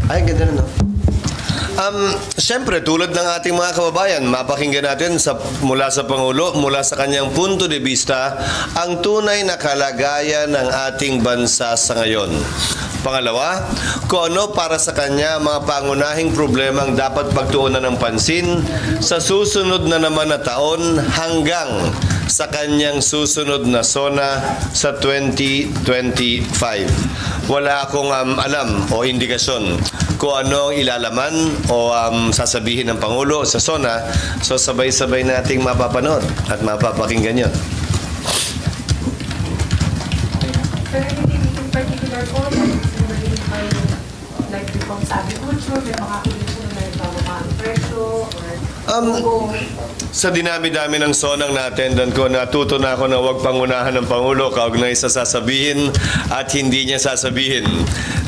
Ay, ganda na, no? Siyempre, tulad ng ating mga kababayan, mapakinggan natin mula sa Pangulo, mula sa kanyang punto de vista, ang tunay na kalagayan ng ating bansa sa ngayon. Pangalawa, kung ano para sa kanya mga pangunahing problemang dapat pagtuunan ng pansin sa susunod na naman na taon hanggang sa kanyang susunod na SONA sa 2025. Wala akong alam o indikasyon kung ano ang ilalaman o sasabihin ng Pangulo sa SONA. So sabay-sabay nating mapapanood at mapapakinggan yun. Pero anything in particular po, like kung sa agriculture, may mga condition na nagbababa ang presyo or sa dinami-dami ng sonang na-attendan ko, natuto na ako na huwag pangunahan ng Pangulo kaugnay sa sasabihin at hindi niya sasabihin.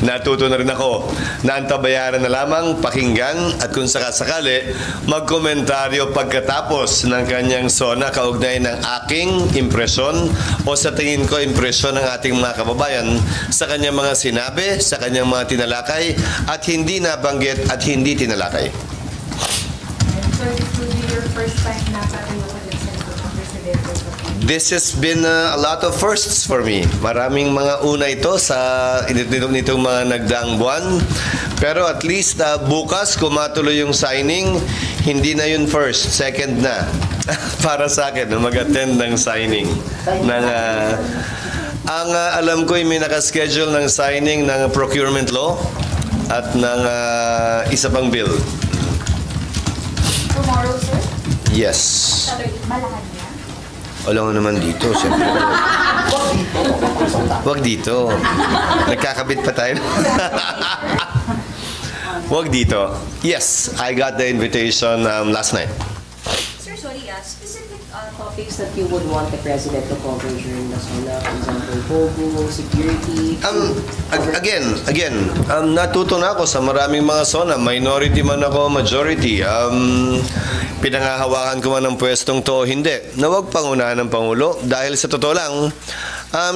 Natuto na rin ako na antabayaran na lamang, pakinggan at kung sakasakali, magkomentaryo pagkatapos ng kanyang sona kaugnay ng aking impresyon o sa tingin ko impresyon ng ating mga kababayan sa kanyang mga sinabi, sa kanyang mga tinalakay at hindi nabanggit at hindi tinalakay. so this will be your first time na patuloy ulit sa Presidente? This has been a lot of firsts for me. Maraming mga una ito sa nitong mga nagdaang buwan. Pero at least bukas, kung matuloy yung signing, hindi na yun first, second na. Para sa akin, mag-attend ng signing. Ang alam ko, may nakaschedule ng signing ng procurement law at ng isa pang bill. Tomorrow, sir? Yes. Malakad niya? Alam mo naman dito, siyempre. Huwag dito. Nagkakabit pa tayo. Huwag dito. Yes, I got the invitation last night. Sir, sorry, specific topics that you would want the President to cover during the SONA, for example, Pogo, security, Again, natuto na ako sa maraming mga SONA. Minority man ako, majority. Pinangahawakan ko man ng pwestong to, hindi. Na huwag pangunahan ng Pangulo dahil sa totoo lang,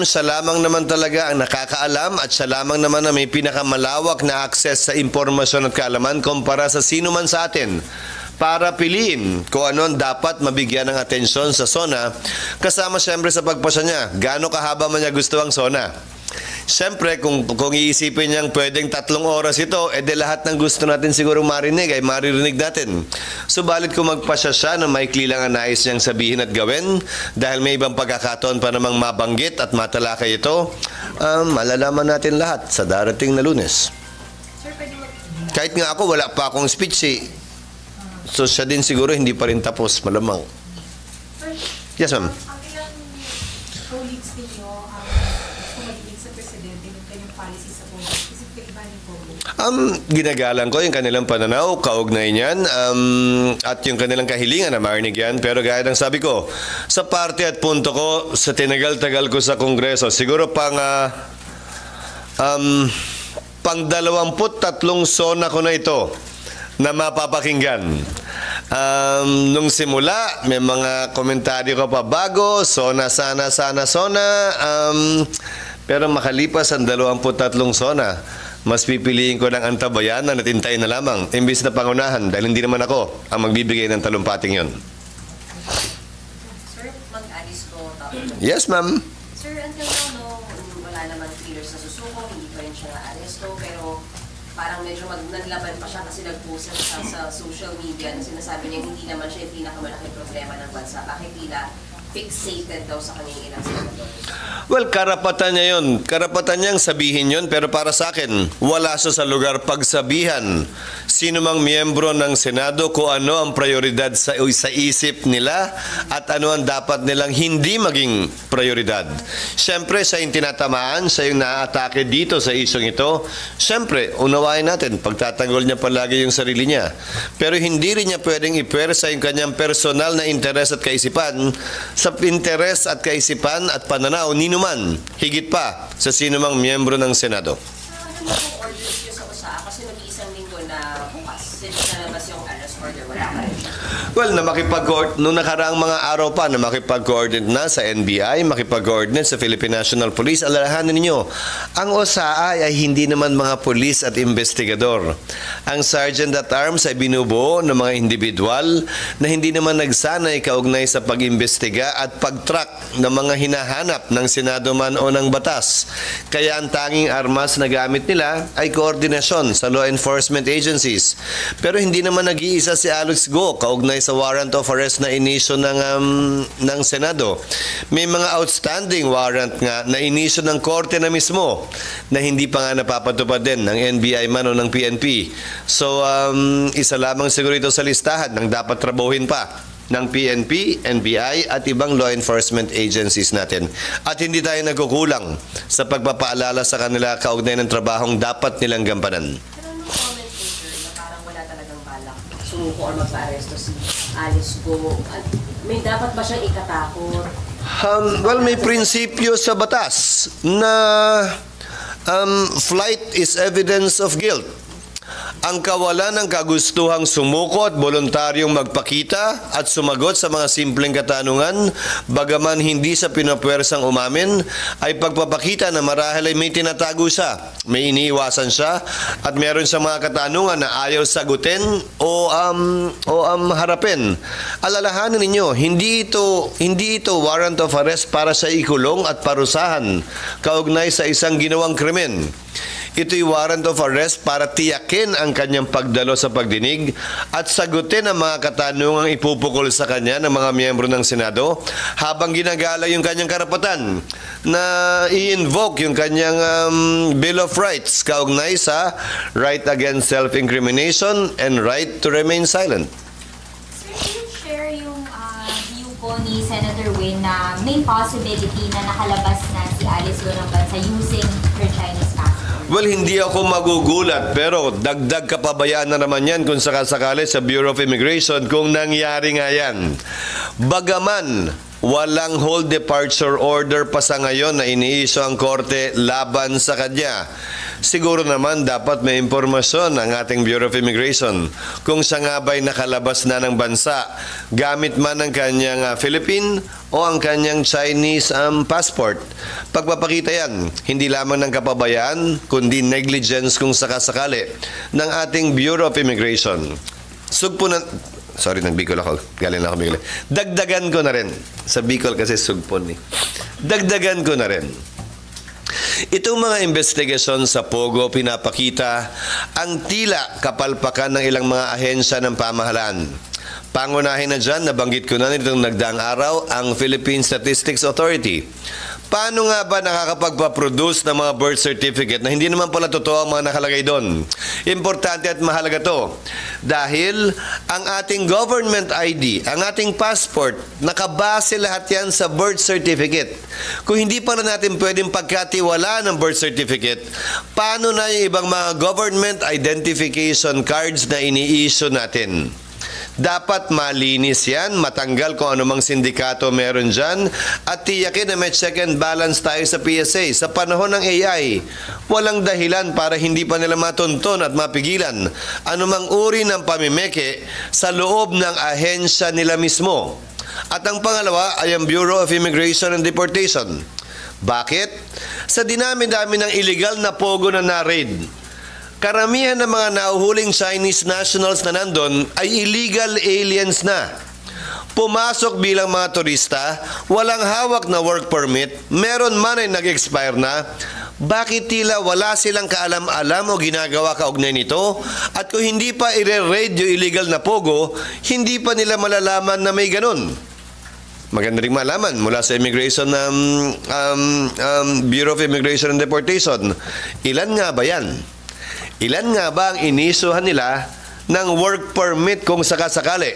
siya lamang naman talaga ang nakakaalam at siya lamang naman na may pinakamalawak na access sa impormasyon at kaalaman kumpara sa sino man sa atin para piliin kung ano ang dapat mabigyan ng atensyon sa SONA kasama siyempre sa pagpasya niya. Gaano kahaba man niya gusto ang SONA? Siyempre, kung iisipin niyang pwedeng 3 oras ito, edi lahat ng gusto natin siguro marinig ay maririnig natin. Subalit kung magpasya siya na maikli lang ang nais niyang sabihin at gawin, dahil may ibang pagkakataon pa namang mabanggit at matalakay ito, malalaman natin lahat sa darating na Lunes. Kahit nga ako, wala pa akong speech eh. So siya din siguro hindi pa rin tapos, malamang. Yes, ma'am. Ang ilang colleagues ninyo magiging sa Presidente yung kanyang policy sa Pogo, specifically ba ni Pogo? Ginagalang ko yung kanilang pananaw, kaugnay niyan, at yung kanilang kahilingan na marinig yan. Pero gaya ng sabi ko, sa parte at punto ko, sa tinagal-tagal ko sa Kongreso, siguro pang 23 SONA ko na ito na mapapakinggan. Nung simula, may mga komentaryo ko pa bago, SONA, sana, SONA. Pero makalipas ang 23 SONA, mas pipiliin ko ng antabayan na natintayin na lamang, imbis na pangunahan, dahil hindi naman ako ang magbibigay ng talumpating yon. Sir, mag-alis ko. Yes, ma'am. Sir, until now, wala naman clear sa susuko, hindi pa rin siya na-aresto, pero parang medyo naglaban pa siya kasi nag-post siya sa social media na sinasabi niya hindi naman siya yung pinakamalaking problema ng bansa. Bakit tila fixated daw sa kanyang ilang senador? Well, karapatan niya yun. Karapatan niyang sabihin yun, pero para sa akin, wala siya sa lugar pagsabihan sino mang miyembro ng Senado kung ano ang prioridad sa isip nila at ano ang dapat nilang hindi maging prioridad. Siyempre, siya yung tinatamaan, siya yung naatake dito sa isyong ito. Siyempre, unawain natin, pagtatanggol niya palagi yung sarili niya. Pero hindi rin niya pwedeng ipersa yung kanyang personal na interes at kaisipan sa interes at kaisipan at pananaw ni numan, higit pa sa sino mang miyembro ng Senado. Ano yung orders niyo sa USA? Kasi kasi mag-iisang linggo na bukas. Since nalabas yung arrest order, wala pa rin siya. Well, nung nakaraang mga araw pa na makipag-coordinate na sa NBI, makipag-coordinate sa Philippine National Police, alalahanin ninyo, ang OSAA ay hindi naman mga pulis at investigador. Ang Sergeant at Arms ay binubuo ng mga individual na hindi naman nagsanay kaugnay sa pag-imbestiga at pag-track ng mga hinahanap ng Senado man o ng batas. Kaya ang tanging armas na gamit nila ay koordinasyon sa law enforcement agencies. Pero hindi naman nag-iisa si Alex Go kaugnay sa warrant of arrest na inisyo ng Senado. May mga outstanding warrant nga na inisyo ng korte na mismo na hindi pa nga napapatupad din ng NBI man o ng PNP. So, isa lamang siguro ito sa listahan ng dapat trabuhin pa ng PNP, NBI at ibang law enforcement agencies natin. At hindi tayo nagkukulang sa pagpapaalala sa kanila kaugnay ng trabahong dapat nilang gampanan. Pero anong comment mo, sir, na parang wala talagang balak sumuko or magpa-aresto si Alice Go? At may dapat ba siyang ikatakot? Well, may prinsipyo sa batas na flight is evidence of guilt. Ang kawalan ng kagustuhang sumuko at voluntaryong magpakita at sumagot sa mga simpleng katanungan, bagaman hindi sa pinapwersang umamin, ay pagpapakita na marahil ay may tinatago siya, may iniiwasan siya, at meron sa mga katanungan na ayaw sagutin o harapin. Alalahanin ninyo, hindi ito warrant of arrest para sa ikulong at parusahan kaugnay sa isang ginawang krimen. Ito'y warrant of arrest para tiyakin ang kanyang pagdalo sa pagdinig at sagutin ang mga katanungang ipupukol sa kanya ng mga miyembro ng Senado habang ginagala yung kanyang karapatan na i-invoke yung kanyang Bill of Rights kaugnay sa right against self-incrimination and right to remain silent. Sir, can you share yung view po ni Senator Win na may possibility na nakalabas na si Alice Go ng bansa using her Chinese passport? Well, hindi ako magugulat pero dagdag kapabayaan na naman yan kung sakasakali sa Bureau of Immigration kung nangyari nga yan. Bagaman walang hold departure order pa sa ngayon na iniisyo ang korte laban sa kanya, siguro naman dapat may impormasyon ang ating Bureau of Immigration kung siya nga ba'y nakalabas na ng bansa gamit man ang kanyang Philippine o ang kanyang Chinese passport. Pagpapakita yan, hindi lamang ng kapabayaan, kundi negligence kung sakasakali ng ating Bureau of Immigration. Sugpo na... Sorry, nag-Bicol ako. Galing na ako Bicol. Dagdagan ko na rin. Sa Bicol kasi sugpon eh. Dagdagan ko na rin. Itong mga investigasyon sa Pogo pinapakita ang tila kapalpakan ng ilang mga ahensya ng pamahalaan. Pangunahin na dyan, nabanggit ko na nitong nagdaang araw, ang Philippine Statistics Authority. Paano nga ba nakakapagpaproduce ng mga birth certificate na hindi naman pala totoo ang mga nakalagay doon? Importante at mahalaga to. Dahil ang ating government ID, ang ating passport, nakabase lahat yan sa birth certificate. Kung hindi pala natin pwedeng pagkatiwala ng birth certificate, paano na yung ibang mga government identification cards na ini-issue natin? Dapat malinis yan, matanggal kung anumang sindikato meron dyan, at tiyakin na may check and balance tayo sa PSA. Sa panahon ng AI, walang dahilan para hindi pa nila matunton at mapigilan anumang uri ng pamimeke sa loob ng ahensya nila mismo. At ang pangalawa ay ang Bureau of Immigration and Deportation. Bakit? Sa dinami-dami ng illegal na pogo na na-raid, karamihan ng mga nauhuling Chinese nationals na nandun ay illegal aliens na. Pumasok bilang mga turista, walang hawak na work permit, meron man ay nag-expire na. Bakit tila wala silang kaalam-alam o ginagawa kaugnay nito? At kung hindi pa i-raid yung illegal na pogo, hindi pa nila malalaman na may ganun. Maganda rin malaman mula sa Immigration Bureau of Immigration and Deportation. Ilan nga ba yan? Ilan nga ba ang inisuhan nila ng work permit kung sakasakali?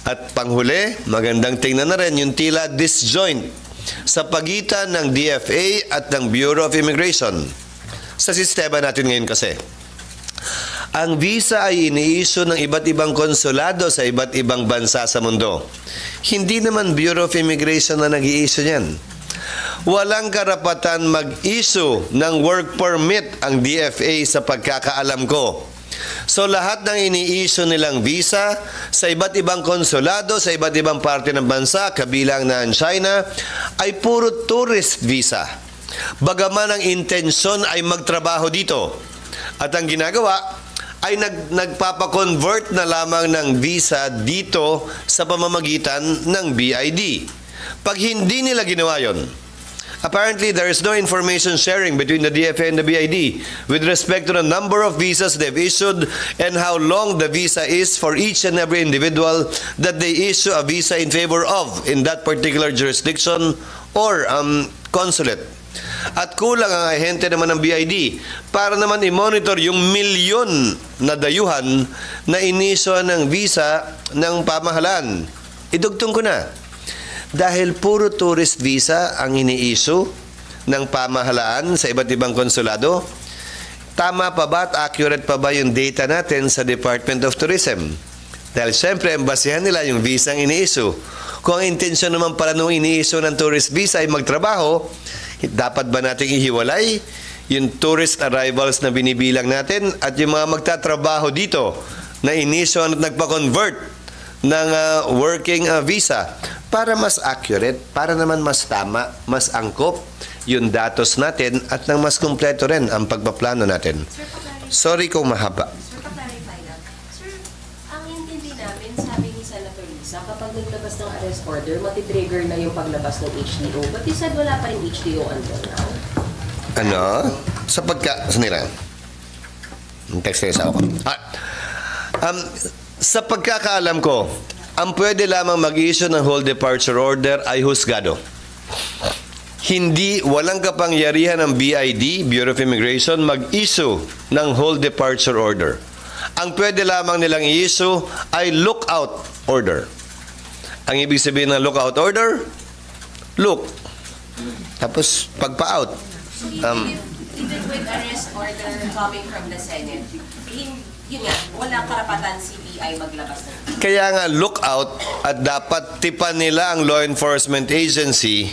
At panghuli, magandang tingnan na rin yung tila disjoint sa pagitan ng DFA at ng Bureau of Immigration. Sa sistema natin ngayon kasi, ang visa ay ini-issue ng iba't ibang konsulado sa iba't ibang bansa sa mundo. Hindi naman Bureau of Immigration na nag-i-issue niyan. Walang karapatan mag-issue ng work permit ang DFA sa pagkakaalam ko. So lahat ng ini-issue nilang visa sa iba't ibang konsulado, sa iba't ibang parte ng bansa, kabilang na ang China, ay puro tourist visa. Bagaman ang intensyon ay magtrabaho dito. At ang ginagawa ay nagpapakonvert na lamang ng visa dito sa pamamagitan ng BID. Pag hindi nila ginawa yon, apparently there is no information sharing between the DFA and the BID with respect to the number of visas they've issued and how long the visa is for each and every individual that they issue a visa in favor of in that particular jurisdiction or consulate. At kulang ang ahente naman ng BID para naman i-monitor yung milyon na dayuhan na iniso ng visa ng pamahalaan. Idugtong ko na. Dahil puro tourist visa ang ini-issue ng pamahalaan sa iba't ibang konsulado, tama pa ba at accurate pa ba yung data natin sa Department of Tourism? Dahil siyempre, ang basihan nila yung visa ang ini-issue. Kung ang intensyon naman pala nung ini-issue ng tourist visa ay magtrabaho, dapat ba nating ihiwalay yung tourist arrivals na binibilang natin at yung mga magtatrabaho dito na inisyo at nagpa-convert ng working visa para mas accurate, para naman mas tama, mas angkop yung datos natin at nang mas kumpleto rin ang pagpaplano natin. Sorry kung mahaba. Sir, pa-clarify lang. Sir, ang intindi namin, sabi ni Senator Lisa, kapag naglabas ng arrest order, matitrigger na yung paglabas ng HDO. But he said wala pa rin HDO until now. Ano? Sandali lang. Text kayo sa ako. Sa pagkakaalam ko, ang pwede lamang mag-issue ng whole departure order ay husgado. Walang kapangyarihan ng BID, Bureau of Immigration, mag-issue ng whole departure order. Ang pwede lamang nilang i-issue ay lookout order. Ang ibig sabihin ng lookout order, look. Tapos, pagpa-out. So even with arrest order coming from the Senate, yun nga, walang karapatan si BI maglabas ng Kaya nga, lookout at dapat tipan nila ang law enforcement agency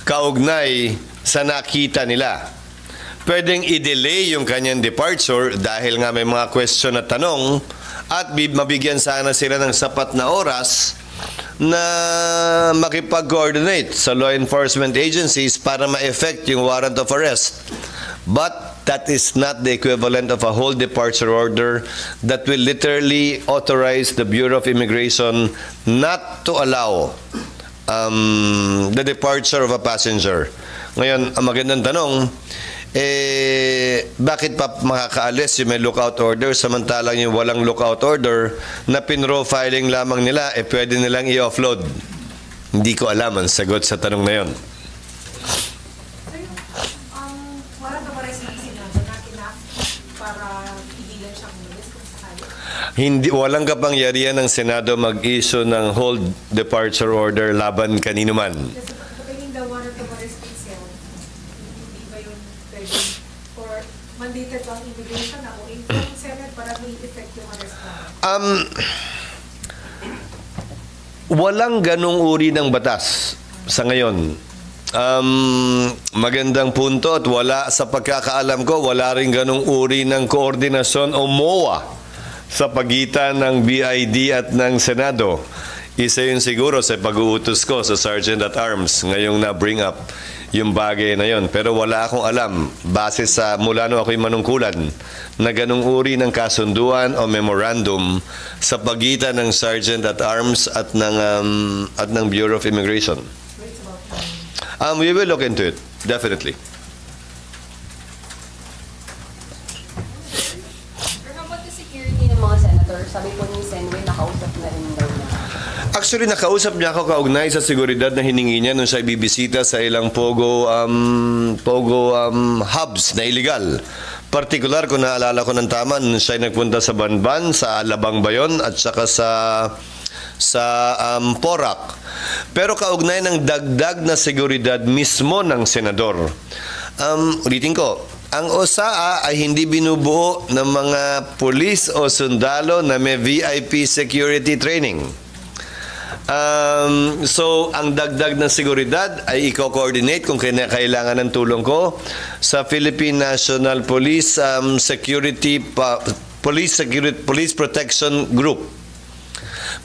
kaugnay sa nakita nila. Pwedeng i-delay yung kanyang departure dahil nga may mga question at tanong at mabigyan sana sila ng sapat na oras na makipag-coordinate sa law enforcement agencies para ma-effect yung warrant of arrest. But that is not the equivalent of a whole departure order that will literally authorize the Bureau of Immigration not to allow the departure of a passenger. Ngayon, ang magandang tanong, bakit pa makakaalis yung may lookout order samantalang yung walang lookout order na pinrofiling lamang nila, pwede nilang i-offload? Hindi ko alam ang sagot sa tanong na yon. Warang kapares ng Senado na enough para pigilan siyang umalis kung sakali? Walang kapangyarihan ng Senado mag-issue ng whole departure order laban kanino man. Kasi pagdating the warrant of arrest itself, hindi ba yun pwede or mandated ang immigration na o yung Senate para may effect yung arrest warrant? Walang ganong uri ng batas sa ngayon. Magandang punto at sa pagkakaalam ko, wala rin ganong uri ng koordinasyon o MOA sa pagitan ng BID at ng Senado. Isa yun siguro sa pag-uutos ko sa Sergeant at Arms ngayong na-bring up yung bagay na yon. Pero wala akong alam, base sa mula nung ako'y manungkulan, na ganung uri ng kasunduan o memorandum sa pagitan ng Sergeant at Arms at ng Bureau of Immigration. We will look into it, definitely. Pero how about the security ng mga senator? Sabi po ni Senway, nakausap na rin daw na. Actually, nakausap niya ako kaugnay sa seguridad na hiningi niya nung siya bibisita sa ilang pogo hubs na illegal. Partikular, kung naalala ko ng tama, nung siya nagpunta sa Banban, sa Alabang Bayon, at saka sa Porac. Pero kaugnay ng dagdag na seguridad mismo ng senador. Ulitin ko, ang OSAA ay hindi binubuo ng mga pulis o sundalo na may VIP security training. So, ang dagdag ng seguridad ay i-coordinate kung kailangan ng tulong ko sa Philippine National Police Police Protection Group.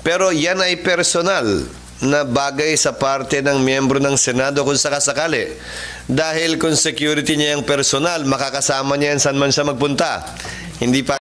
Pero yan ay personal na bagay sa parte ng miyembro ng Senado kung sakasakali. Dahil kung security niya yung personal, makakasama niya yan saan man siya magpunta. Hindi pa